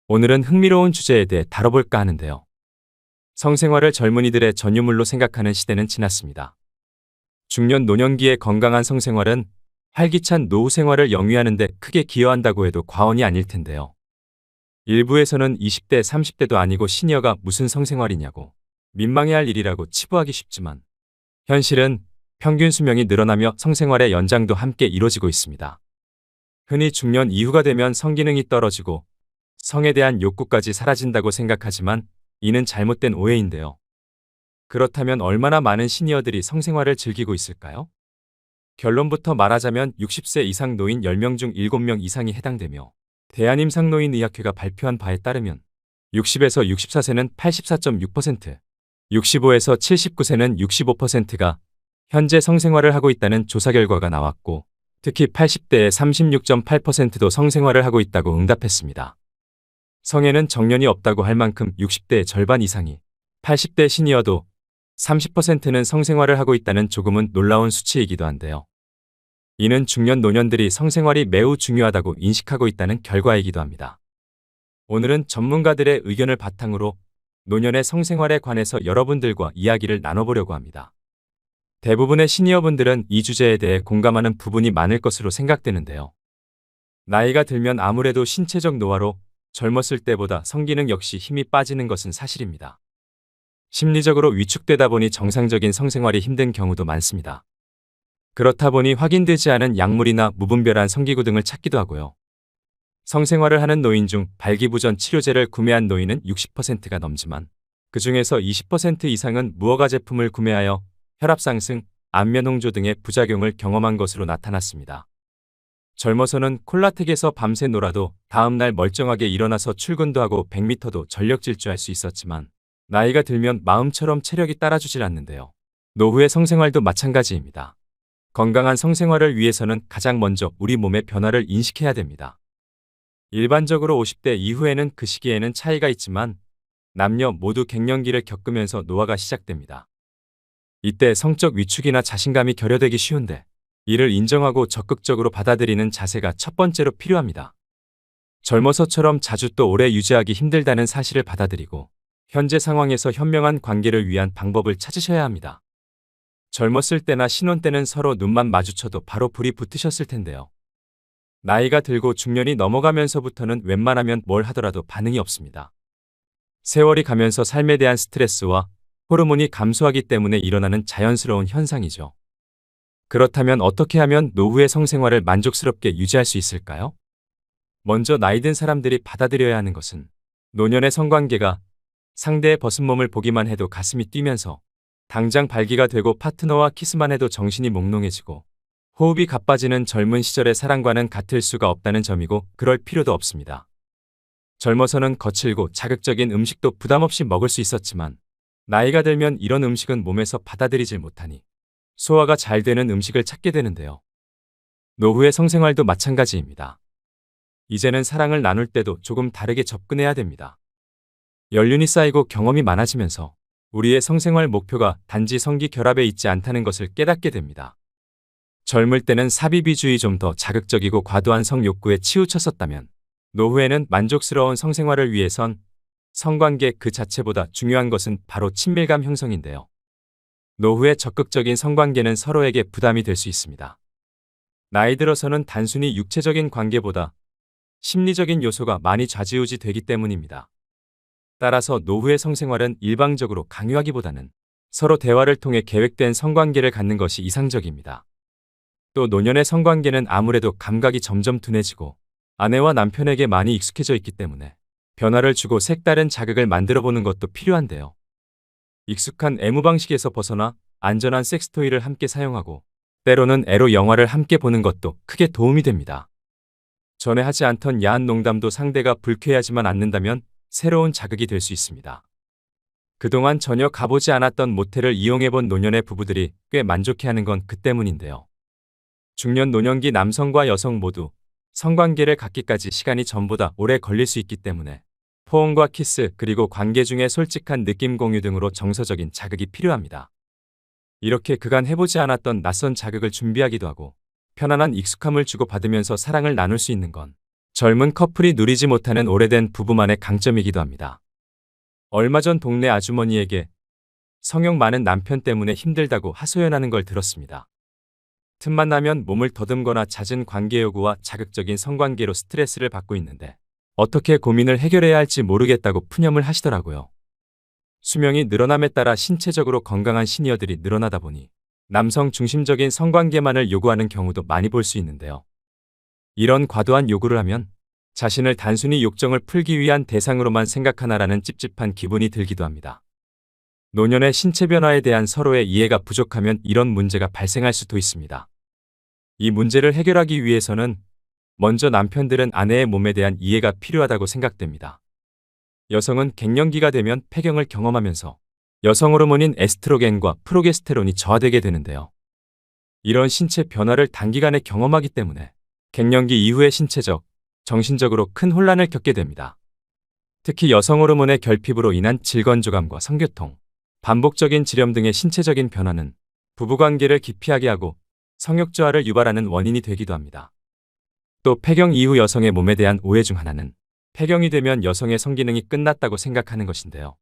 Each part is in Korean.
오늘은 흥미로운 주제에 대해 다뤄볼까 하는데요. 성생활을 젊은이들의 전유물로 생각하는 시대는 지났습니다. 중년 노년기의 건강한 성생활은 활기찬 노후 생활을 영위하는 데 크게 기여한다고 해도 과언이 아닐 텐데요. 일부에서는 20대, 30대도 아니고 시니어가 무슨 성생활이냐고 민망해할 일이라고 치부하기 쉽지만 현실은 평균 수명이 늘어나며 성생활의 연장도 함께 이뤄지고 있습니다. 흔히 중년 이후가 되면 성기능이 떨어지고 성에 대한 욕구까지 사라진다고 생각하지만 이는 잘못된 오해인데요. 그렇다면 얼마나 많은 시니어들이 성생활을 즐기고 있을까요? 결론부터 말하자면 60세 이상 노인 10명 중 7명 이상이 해당되며 대한임상노인의학회가 발표한 바에 따르면 60에서 64세는 84.6%, 65에서 79세는 65%가 현재 성생활을 하고 있다는 조사 결과가 나왔고 특히 80대의 36.8%도 성생활을 하고 있다고 응답했습니다. 성에는 정년이 없다고 할 만큼 60대의 절반 이상이 80대 시니어도 30%는 성생활을 하고 있다는 조금은 놀라운 수치이기도 한데요. 이는 중년 노년들이 성생활이 매우 중요하다고 인식하고 있다는 결과이기도 합니다. 오늘은 전문가들의 의견을 바탕으로 노년의 성생활에 관해서 여러분들과 이야기를 나눠보려고 합니다. 대부분의 시니어분들은 이 주제에 대해 공감하는 부분이 많을 것으로 생각되는데요. 나이가 들면 아무래도 신체적 노화로 젊었을 때보다 성기능 역시 힘이 빠지는 것은 사실입니다. 심리적으로 위축되다 보니 정상적인 성생활이 힘든 경우도 많습니다. 그렇다 보니 확인되지 않은 약물이나 무분별한 성기구 등을 찾기도 하고요. 성생활을 하는 노인 중 발기부전 치료제를 구매한 노인은 60%가 넘지만 그 중에서 20% 이상은 무허가 제품을 구매하여 혈압 상승, 안면 홍조 등의 부작용을 경험한 것으로 나타났습니다. 젊어서는 콜라텍에서 밤새 놀아도 다음날 멀쩡하게 일어나서 출근도 하고 100m도 전력 질주할 수 있었지만 나이가 들면 마음처럼 체력이 따라주질 않는데요. 노후의 성생활도 마찬가지입니다. 건강한 성생활을 위해서는 가장 먼저 우리 몸의 변화를 인식해야 됩니다. 일반적으로 50대 이후에는 그 시기에는 차이가 있지만 남녀 모두 갱년기를 겪으면서 노화가 시작됩니다. 이때 성적 위축이나 자신감이 결여되기 쉬운데 이를 인정하고 적극적으로 받아들이는 자세가 첫 번째로 필요합니다. 젊어서처럼 자주 또 오래 유지하기 힘들다는 사실을 받아들이고 현재 상황에서 현명한 관계를 위한 방법을 찾으셔야 합니다. 젊었을 때나 신혼 때는 서로 눈만 마주쳐도 바로 불이 붙으셨을 텐데요. 나이가 들고 중년이 넘어가면서부터는 웬만하면 뭘 하더라도 반응이 없습니다. 세월이 가면서 삶에 대한 스트레스와 호르몬이 감소하기 때문에 일어나는 자연스러운 현상이죠. 그렇다면 어떻게 하면 노후의 성생활을 만족스럽게 유지할 수 있을까요? 먼저 나이 든 사람들이 받아들여야 하는 것은 노년의 성관계가 상대의 벗은 몸을 보기만 해도 가슴이 뛰면서 당장 발기가 되고 파트너와 키스만 해도 정신이 몽롱해지고 호흡이 가빠지는 젊은 시절의 사랑과는 같을 수가 없다는 점이고 그럴 필요도 없습니다. 젊어서는 거칠고 자극적인 음식도 부담 없이 먹을 수 있었지만 나이가 들면 이런 음식은 몸에서 받아들이질 못하니 소화가 잘 되는 음식을 찾게 되는데요. 노후의 성생활도 마찬가지입니다. 이제는 사랑을 나눌 때도 조금 다르게 접근해야 됩니다. 연륜이 쌓이고 경험이 많아지면서 우리의 성생활 목표가 단지 성기 결합에 있지 않다는 것을 깨닫게 됩니다. 젊을 때는 사비비주의 좀 더 자극적이고 과도한 성욕구에 치우쳤었다면 노후에는 만족스러운 성생활을 위해선 성관계 그 자체보다 중요한 것은 바로 친밀감 형성인데요. 노후의 적극적인 성관계는 서로에게 부담이 될 수 있습니다. 나이 들어서는 단순히 육체적인 관계보다 심리적인 요소가 많이 좌지우지 되기 때문입니다. 따라서 노후의 성생활은 일방적으로 강요하기보다는 서로 대화를 통해 계획된 성관계를 갖는 것이 이상적입니다. 또 노년의 성관계는 아무래도 감각이 점점 둔해지고 아내와 남편에게 많이 익숙해져 있기 때문에 변화를 주고 색다른 자극을 만들어보는 것도 필요한데요. 익숙한 애무 방식에서 벗어나 안전한 섹스토이를 함께 사용하고 때로는 에로 영화를 함께 보는 것도 크게 도움이 됩니다. 전에 하지 않던 야한 농담도 상대가 불쾌해하지만 않는다면 새로운 자극이 될 수 있습니다. 그동안 전혀 가보지 않았던 모텔을 이용해본 노년의 부부들이 꽤 만족해하는 건 그 때문인데요. 중년 노년기 남성과 여성 모두 성관계를 갖기까지 시간이 전보다 오래 걸릴 수 있기 때문에 포옹과 키스 그리고 관계 중에 솔직한 느낌 공유 등으로 정서적인 자극이 필요합니다. 이렇게 그간 해보지 않았던 낯선 자극을 준비하기도 하고 편안한 익숙함을 주고받으면서 사랑을 나눌 수 있는 건 젊은 커플이 누리지 못하는 오래된 부부만의 강점이기도 합니다. 얼마 전 동네 아주머니에게 성욕 많은 남편 때문에 힘들다고 하소연하는 걸 들었습니다. 틈만 나면 몸을 더듬거나 잦은 관계 요구와 자극적인 성관계로 스트레스를 받고 있는데 어떻게 고민을 해결해야 할지 모르겠다고 푸념을 하시더라고요. 수명이 늘어남에 따라 신체적으로 건강한 시니어들이 늘어나다 보니 남성 중심적인 성관계만을 요구하는 경우도 많이 볼 수 있는데요. 이런 과도한 요구를 하면 자신을 단순히 욕정을 풀기 위한 대상으로만 생각하나라는 찝찝한 기분이 들기도 합니다. 노년의 신체 변화에 대한 서로의 이해가 부족하면 이런 문제가 발생할 수도 있습니다. 이 문제를 해결하기 위해서는 먼저 남편들은 아내의 몸에 대한 이해가 필요하다고 생각됩니다. 여성은 갱년기가 되면 폐경을 경험하면서 여성 호르몬인 에스트로겐과 프로게스테론이 저하되게 되는데요. 이런 신체 변화를 단기간에 경험하기 때문에 갱년기 이후의 신체적, 정신적으로 큰 혼란을 겪게 됩니다. 특히 여성 호르몬의 결핍으로 인한 질건조감과 성교통, 반복적인 지렴 등의 신체적인 변화는 부부관계를 기피하게 하고 성욕 저하를 유발하는 원인이 되기도 합니다. 또 폐경 이후 여성의 몸에 대한 오해 중 하나는 폐경이 되면 여성의 성기능이 끝났다고 생각하는 것인데요.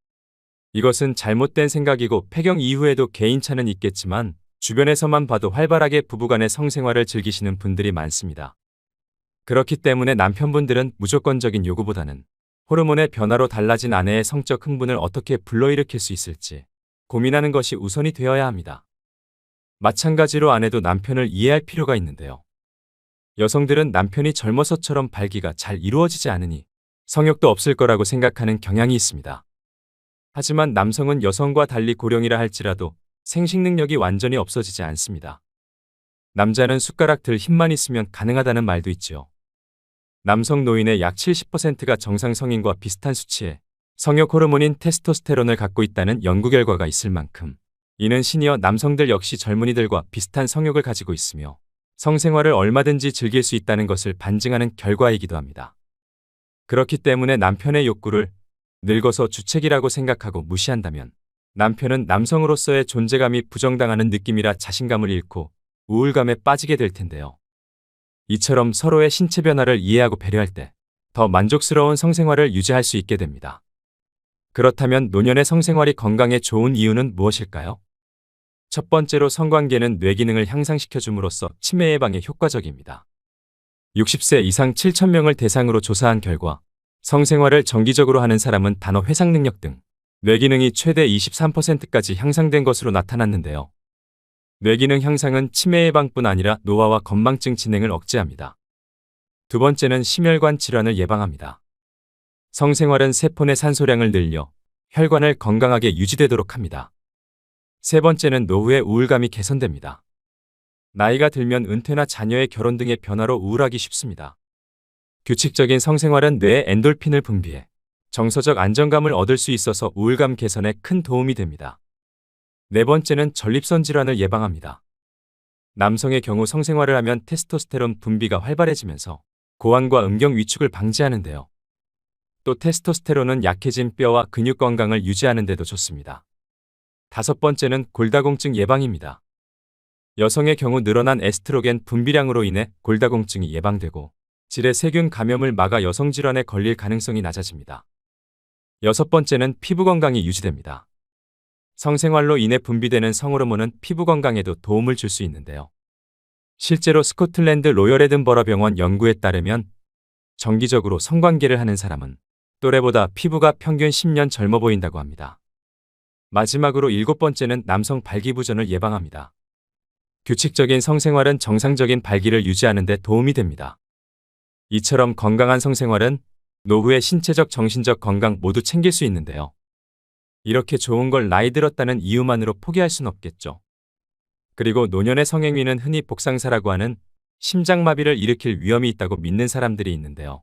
이것은 잘못된 생각이고 폐경 이후에도 개인차는 있겠지만 주변에서만 봐도 활발하게 부부간의 성생활을 즐기시는 분들이 많습니다. 그렇기 때문에 남편분들은 무조건적인 요구보다는 호르몬의 변화로 달라진 아내의 성적 흥분을 어떻게 불러일으킬 수 있을지 고민하는 것이 우선이 되어야 합니다. 마찬가지로 아내도 남편을 이해할 필요가 있는데요. 여성들은 남편이 젊어서처럼 발기가 잘 이루어지지 않으니 성욕도 없을 거라고 생각하는 경향이 있습니다. 하지만 남성은 여성과 달리 고령이라 할지라도 생식 능력이 완전히 없어지지 않습니다. 남자는 숟가락 들 힘만 있으면 가능하다는 말도 있지요. 남성 노인의 약 70%가 정상 성인과 비슷한 수치의 성욕 호르몬인 테스토스테론을 갖고 있다는 연구 결과가 있을 만큼 이는 시니어 남성들 역시 젊은이들과 비슷한 성욕을 가지고 있으며 성생활을 얼마든지 즐길 수 있다는 것을 반증하는 결과이기도 합니다. 그렇기 때문에 남편의 욕구를 늙어서 주책이라고 생각하고 무시한다면 남편은 남성으로서의 존재감이 부정당하는 느낌이라 자신감을 잃고 우울감에 빠지게 될 텐데요. 이처럼 서로의 신체 변화를 이해하고 배려할 때 더 만족스러운 성생활을 유지할 수 있게 됩니다. 그렇다면 노년의 성생활이 건강에 좋은 이유는 무엇일까요? 첫 번째로 성관계는 뇌기능을 향상시켜줌으로써 치매 예방에 효과적입니다. 60세 이상 7,000명을 대상으로 조사한 결과 성생활을 정기적으로 하는 사람은 단어 회상 능력 등 뇌기능이 최대 23%까지 향상된 것으로 나타났는데요. 뇌기능 향상은 치매 예방뿐 아니라 노화와 건망증 진행을 억제합니다. 두 번째는 심혈관 질환을 예방합니다. 성생활은 세포 내 산소량을 늘려 혈관을 건강하게 유지되도록 합니다. 세 번째는 노후의 우울감이 개선됩니다. 나이가 들면 은퇴나 자녀의 결혼 등의 변화로 우울하기 쉽습니다. 규칙적인 성생활은 뇌에 엔돌핀을 분비해 정서적 안정감을 얻을 수 있어서 우울감 개선에 큰 도움이 됩니다. 네 번째는 전립선 질환을 예방합니다. 남성의 경우 성생활을 하면 테스토스테론 분비가 활발해지면서 고환과 음경 위축을 방지하는데요. 또 테스토스테론은 약해진 뼈와 근육 건강을 유지하는 데도 좋습니다. 다섯 번째는 골다공증 예방입니다. 여성의 경우 늘어난 에스트로겐 분비량으로 인해 골다공증이 예방되고 질의 세균 감염을 막아 여성 질환에 걸릴 가능성이 낮아집니다. 여섯 번째는 피부 건강이 유지됩니다. 성생활로 인해 분비되는 성호르몬은 피부 건강에도 도움을 줄 수 있는데요. 실제로 스코틀랜드 로열 에든버러 병원 연구에 따르면 정기적으로 성관계를 하는 사람은 또래보다 피부가 평균 10년 젊어 보인다고 합니다. 마지막으로 일곱 번째는 남성 발기부전을 예방합니다. 규칙적인 성생활은 정상적인 발기를 유지하는 데 도움이 됩니다. 이처럼 건강한 성생활은 노후의 신체적 정신적 건강 모두 챙길 수 있는데요. 이렇게 좋은 걸 나이 들었다는 이유만으로 포기할 순 없겠죠. 그리고 노년의 성행위는 흔히 복상사라고 하는 심장마비를 일으킬 위험이 있다고 믿는 사람들이 있는데요.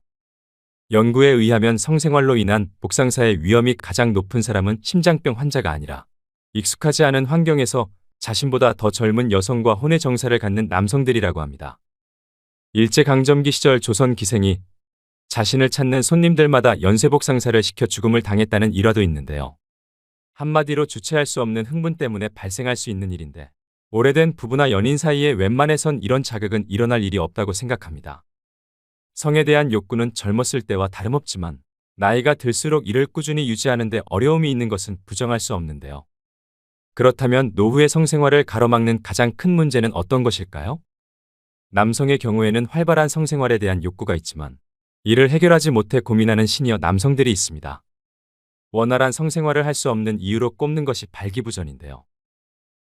연구에 의하면 성생활로 인한 복상사의 위험이 가장 높은 사람은 심장병 환자가 아니라 익숙하지 않은 환경에서 자신보다 더 젊은 여성과 혼의 정사를 갖는 남성들이라고 합니다. 일제강점기 시절 조선 기생이 자신을 찾는 손님들마다 연쇄복상사를 시켜 죽음을 당했다는 일화도 있는데요. 한마디로 주체할 수 없는 흥분 때문에 발생할 수 있는 일인데 오래된 부부나 연인 사이에 웬만해선 이런 자극은 일어날 일이 없다고 생각합니다. 성에 대한 욕구는 젊었을 때와 다름없지만 나이가 들수록 이를 꾸준히 유지하는 데 어려움이 있는 것은 부정할 수 없는데요. 그렇다면 노후의 성생활을 가로막는 가장 큰 문제는 어떤 것일까요? 남성의 경우에는 활발한 성생활에 대한 욕구가 있지만 이를 해결하지 못해 고민하는 시니어 남성들이 있습니다. 원활한 성생활을 할 수 없는 이유로 꼽는 것이 발기부전인데요.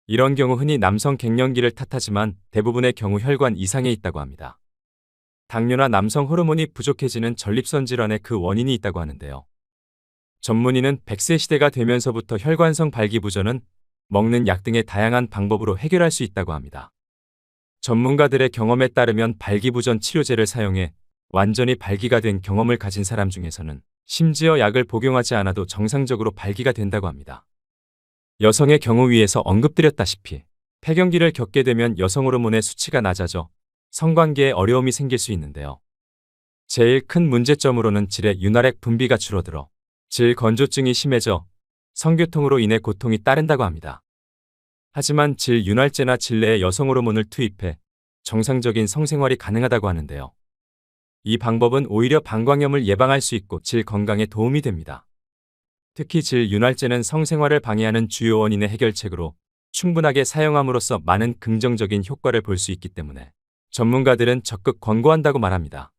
이런 경우 흔히 남성 갱년기를 탓하지만 대부분의 경우 혈관 이상에 있다고 합니다. 당뇨나 남성 호르몬이 부족해지는 전립선 질환에 그 원인이 있다고 하는데요. 전문의는 100세 시대가 되면서부터 혈관성 발기부전은 먹는 약 등의 다양한 방법으로 해결할 수 있다고 합니다. 전문가들의 경험에 따르면 발기부전 치료제를 사용해 완전히 발기가 된 경험을 가진 사람 중에서는 심지어 약을 복용하지 않아도 정상적으로 발기가 된다고 합니다. 여성의 경우 위에서 언급드렸다시피 폐경기를 겪게 되면 여성 호르몬의 수치가 낮아져 성관계에 어려움이 생길 수 있는데요. 제일 큰 문제점으로는 질의 윤활액 분비가 줄어들어 질 건조증이 심해져 성교통으로 인해 고통이 따른다고 합니다. 하지만 질 윤활제나 질 내에 여성 호르몬을 투입해 정상적인 성생활이 가능하다고 하는데요. 이 방법은 오히려 방광염을 예방할 수 있고 질 건강에 도움이 됩니다. 특히 질 윤활제는 성생활을 방해하는 주요 원인의 해결책으로 충분하게 사용함으로써 많은 긍정적인 효과를 볼 수 있기 때문에 전문가들은 적극 권고한다고 말합니다.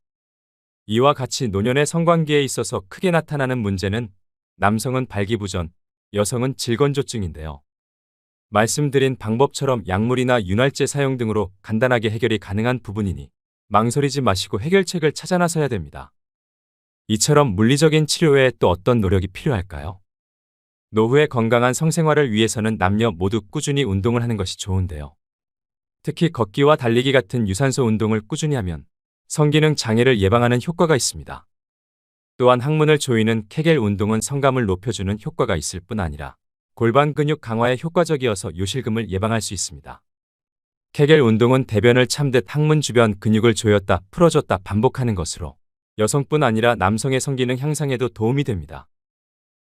이와 같이 노년의 성관계에 있어서 크게 나타나는 문제는 남성은 발기부전, 여성은 질건조증인데요. 말씀드린 방법처럼 약물이나 윤활제 사용 등으로 간단하게 해결이 가능한 부분이니 망설이지 마시고 해결책을 찾아 나서야 됩니다. 이처럼 물리적인 치료 외에 또 어떤 노력이 필요할까요? 노후의 건강한 성생활을 위해서는 남녀 모두 꾸준히 운동을 하는 것이 좋은데요. 특히 걷기와 달리기 같은 유산소 운동을 꾸준히 하면 성기능 장애를 예방하는 효과가 있습니다. 또한 항문을 조이는 케겔 운동은 성감을 높여주는 효과가 있을 뿐 아니라 골반 근육 강화에 효과적이어서 요실금을 예방할 수 있습니다. 케겔 운동은 대변을 참듯 항문 주변 근육을 조였다 풀어줬다 반복하는 것으로 여성뿐 아니라 남성의 성기능 향상에도 도움이 됩니다.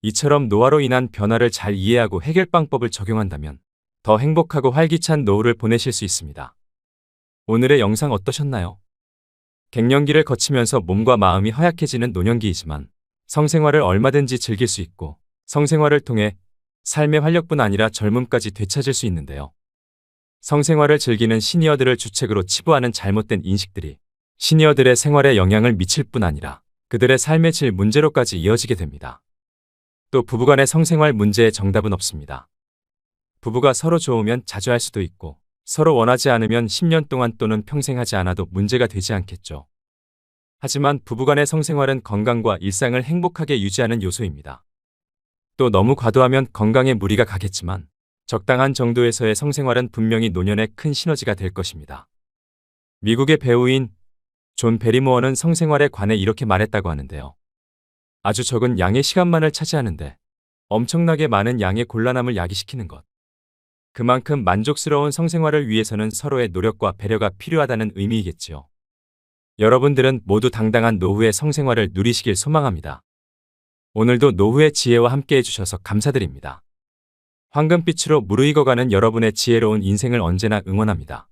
이처럼 노화로 인한 변화를 잘 이해하고 해결방법을 적용한다면 더 행복하고 활기찬 노후를 보내실 수 있습니다. 오늘의 영상 어떠셨나요? 갱년기를 거치면서 몸과 마음이 허약해지는 노년기이지만 성생활을 얼마든지 즐길 수 있고 성생활을 통해 삶의 활력뿐 아니라 젊음까지 되찾을 수 있는데요. 성생활을 즐기는 시니어들을 주책으로 치부하는 잘못된 인식들이 시니어들의 생활에 영향을 미칠 뿐 아니라 그들의 삶의 질 문제로까지 이어지게 됩니다. 또 부부간의 성생활 문제의 정답은 없습니다. 부부가 서로 좋으면 자주 할 수도 있고 서로 원하지 않으면 10년 동안 또는 평생 하지 않아도 문제가 되지 않겠죠. 하지만 부부간의 성생활은 건강과 일상을 행복하게 유지하는 요소입니다. 또 너무 과도하면 건강에 무리가 가겠지만 적당한 정도에서의 성생활은 분명히 노년에 큰 시너지가 될 것입니다. 미국의 배우인 존 베리모어는 성생활에 관해 이렇게 말했다고 하는데요. 아주 적은 양의 시간만을 차지하는데 엄청나게 많은 양의 곤란함을 야기시키는 것. 그만큼 만족스러운 성생활을 위해서는 서로의 노력과 배려가 필요하다는 의미이겠지요. 여러분들은 모두 당당한 노후의 성생활을 누리시길 소망합니다. 오늘도 노후의 지혜와 함께 해주셔서 감사드립니다. 황금빛으로 무르익어가는 여러분의 지혜로운 인생을 언제나 응원합니다.